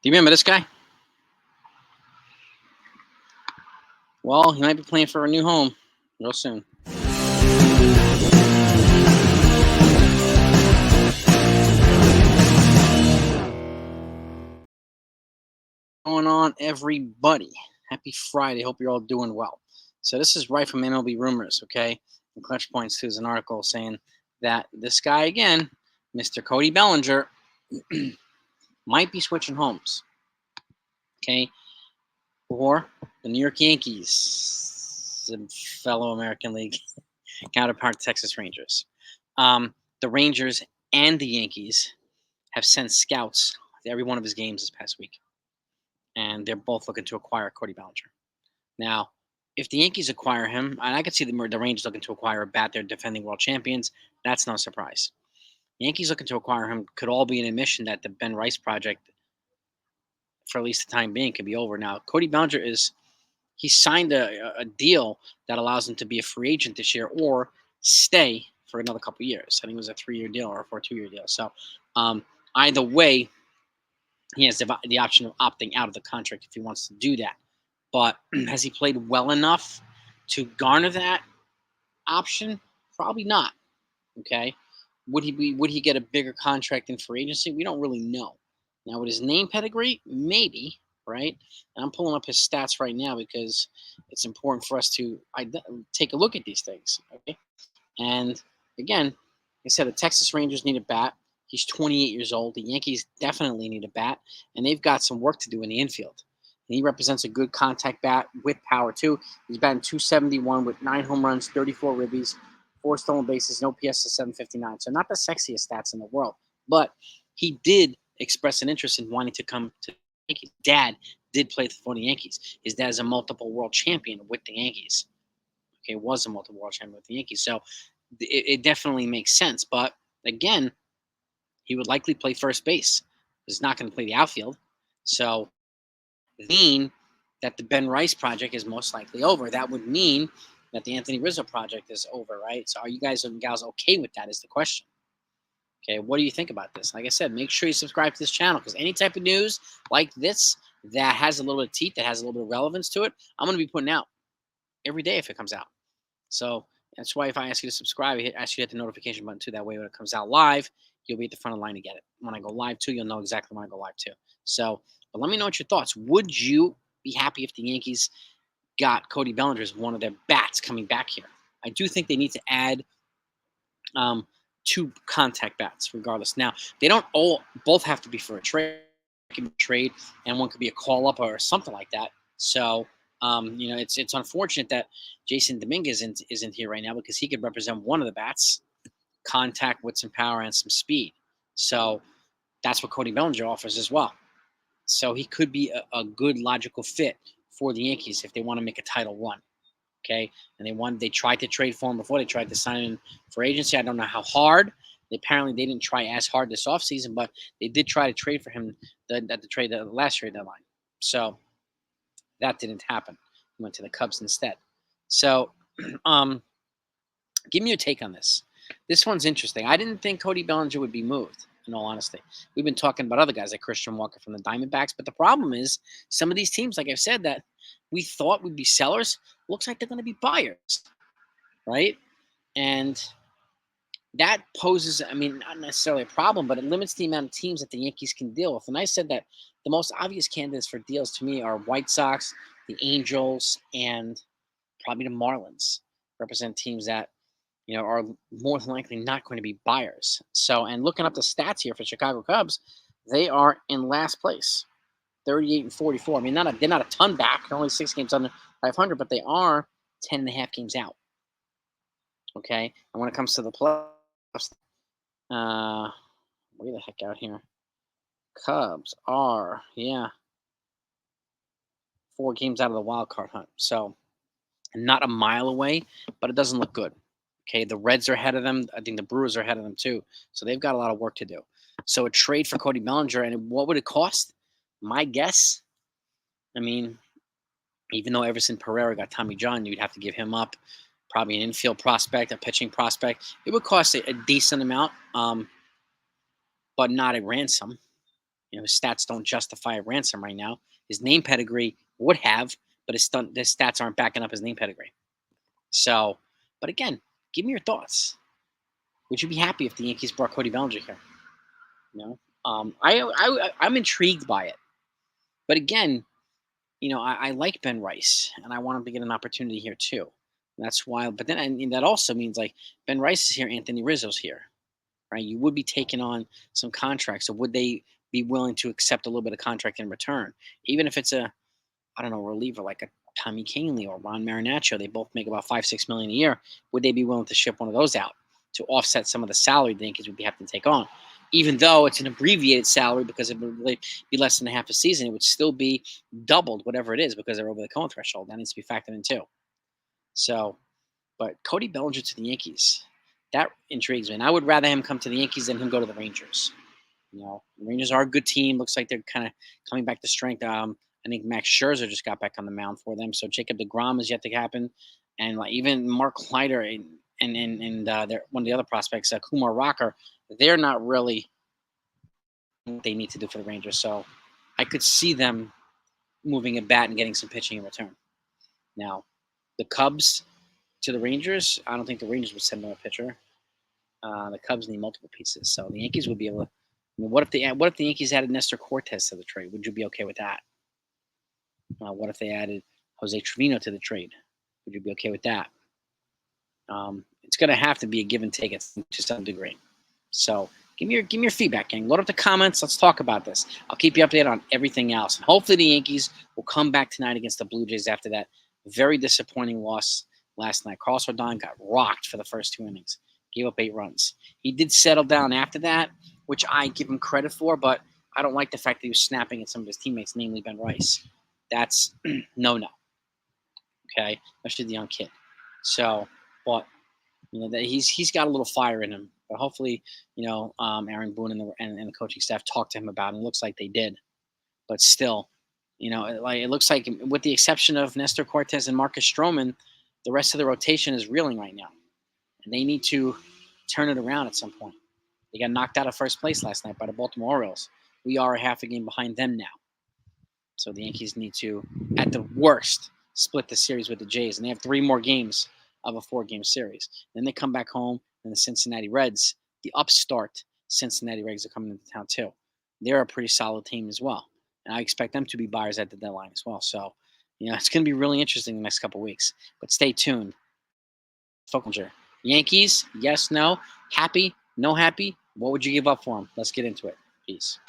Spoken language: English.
Do you remember this guy? Well, he might be playing for a new home real soon. What's going on, everybody? Happy Friday. Hope you're all doing well. So this is right from MLB Rumors, okay? And Clutch Points, there's an article saying that this guy again, Mr. Cody Bellinger, might be switching homes, okay? Or the New York Yankees, fellow American League counterpart, Texas Rangers. The Rangers and the Yankees have sent scouts to every one of his games this past week, and they're both looking to acquire Cody Bellinger. Now, if the Yankees acquire him, and I could see the Rangers looking to acquire a bat, they're defending world champions, that's no surprise. The Yankees looking to acquire him could all be an admission that the Ben Rice project, for at least the time being, could be over. Now, Cody Bellinger he signed a deal that allows him to be a free agent this year or stay for another couple of years. I think it was a 3-year deal or for a 2-year deal. So either way, he has the option of opting out of the contract if he wants to do that. But has he played well enough to garner that option? Probably not. Okay. Would he get a bigger contract in free agency? We don't really know. Now, with his name pedigree, maybe, right? And I'm pulling up his stats right now because it's important for us to take a look at these things. Okay. And again, like I said, the Texas Rangers need a bat. He's 28 years old. The Yankees definitely need a bat, and they've got some work to do in the infield. And he represents a good contact bat with power, too. He's batting .271 with 9 home runs, 34 ribbies, 4 stolen bases, no PS to 759. So not the sexiest stats in the world. But he did express an interest in wanting to come to the Yankees. Dad did play for the Yankees. His dad is a multiple world champion with the Yankees. Okay, was a multiple world champion with the Yankees. So it definitely makes sense. But again, he would likely play first base. He's not going to play the outfield. So mean that the Ben Rice project is most likely over. That would mean that the Anthony Rizzo project is over, right? So are you guys and gals okay with that is the question. Okay, what do you think about this? Like I said, make sure you subscribe to this channel because any type of news like this that has a little bit of teeth, that has a little bit of relevance to it, I'm going to be putting out every day if it comes out. So that's why if I ask you to subscribe, I ask you to hit the notification button too. That way when it comes out live, you'll be at the front of the line to get it. When I go live too, you'll know exactly when I go live too. So, but let me know what your thoughts. Would you be happy if the Yankees got Cody Bellinger as one of their bats coming back here? I do think they need to add 2 contact bats regardless. Now, they don't both have to be for a trade. It can be a trade, and one could be a call-up or something like that. So, it's unfortunate that Jason Dominguez isn't here right now because he could represent one of the bats, contact with some power and some speed. So that's what Cody Bellinger offers as well. So he could be a good logical fit for the Yankees if they want to make a title run. Okay, and they tried to trade for him before. They tried to sign him for agency. I don't know how hard. Apparently, they didn't try as hard this offseason, but they did try to trade for him at the last trade deadline. So that didn't happen. He went to the Cubs instead. So, give me your take on this. This one's interesting. I didn't think Cody Bellinger would be moved, in all honesty. We've been talking about other guys like Christian Walker from the Diamondbacks, but the problem is some of these teams, like I've said, that we thought would be sellers, looks like they're going to be buyers, right? And that poses, not necessarily a problem, but it limits the amount of teams that the Yankees can deal with. And I said that the most obvious candidates for deals to me are White Sox, the Angels, and probably the Marlins represent teams that are more than likely not going to be buyers. So, and looking up the stats here for Chicago Cubs, they are in last place, 38-44. They're not a ton back. They're only 6 games under 500, but they are 10.5 games out. Okay, and when it comes to the playoffs, way the heck out here. Cubs are 4 games out of the wild card hunt. So, not a mile away, but it doesn't look good. Okay, the Reds are ahead of them. I think the Brewers are ahead of them too. So they've got a lot of work to do. So a trade for Cody Bellinger, and what would it cost? My guess, even though Everson Pereira got Tommy John, you'd have to give him up. Probably an infield prospect, a pitching prospect. It would cost a decent amount, but not a ransom. His stats don't justify a ransom right now. His name pedigree would have, but his stats aren't backing up his name pedigree. So, but again, give me your thoughts. Would you be happy if the Yankees brought Cody Bellinger here? I'm intrigued by it. But again, I like Ben Rice, and I want him to get an opportunity here too. And that's why. But then, and that also means like Ben Rice is here, Anthony Rizzo's here, right? You would be taking on some contracts. So would they be willing to accept a little bit of contract in return, even if it's a, I don't know, reliever like a Tommy Kahnle or Ron Marinaccio? They both make about $5-6 million a year. Would they be willing to ship one of those out to offset some of the salary the Yankees would have to take on? Even though it's an abbreviated salary because it would really be less than a half a season, it would still be doubled, whatever it is, because they're over the Cohen threshold. That needs to be factored in too. So, but Cody Bellinger to the Yankees, that intrigues me. And I would rather him come to the Yankees than him go to the Rangers. The Rangers are a good team. Looks like they're kind of coming back to strength. I think Max Scherzer just got back on the mound for them. So Jacob deGrom is yet to happen, and like even Mark Leiter and one of the other prospects, Kumar Rocker, they're not really what they need to do for the Rangers. So I could see them moving a bat and getting some pitching in return. Now, the Cubs to the Rangers, I don't think the Rangers would send them a pitcher. The Cubs need multiple pieces, so the Yankees would be able to. What if the Yankees added Nestor Cortez to the trade? Would you be okay with that? What if they added Jose Trevino to the trade? Would you be okay with that? It's going to have to be a give and take to some degree. So give me your feedback, gang. Load up the comments. Let's talk about this. I'll keep you updated on everything else. And hopefully the Yankees will come back tonight against the Blue Jays after that very disappointing loss last night. Carlos Rodon got rocked for the first 2 innings. Gave up 8 runs. He did settle down after that, which I give him credit for, but I don't like the fact that he was snapping at some of his teammates, namely Ben Rice. That's no. Okay, especially the young kid. So, but that he's got a little fire in him. But hopefully, Aaron Boone and the coaching staff talked to him about it. And it looks like they did. But still, it looks like with the exception of Nestor Cortez and Marcus Stroman, the rest of the rotation is reeling right now. And they need to turn it around at some point. They got knocked out of first place last night by the Baltimore Orioles. We are a half a game behind them now. So the Yankees need to, at the worst, split the series with the Jays. And they have 3 more games of a 4-game series. Then they come back home, and the Cincinnati Reds, the upstart Cincinnati Reds, are coming into town too. They're a pretty solid team as well. And I expect them to be buyers at the deadline as well. So, it's going to be really interesting the next couple of weeks. But stay tuned. Folker. Yankees, yes, no. Happy, no happy. What would you give up for them? Let's get into it. Peace.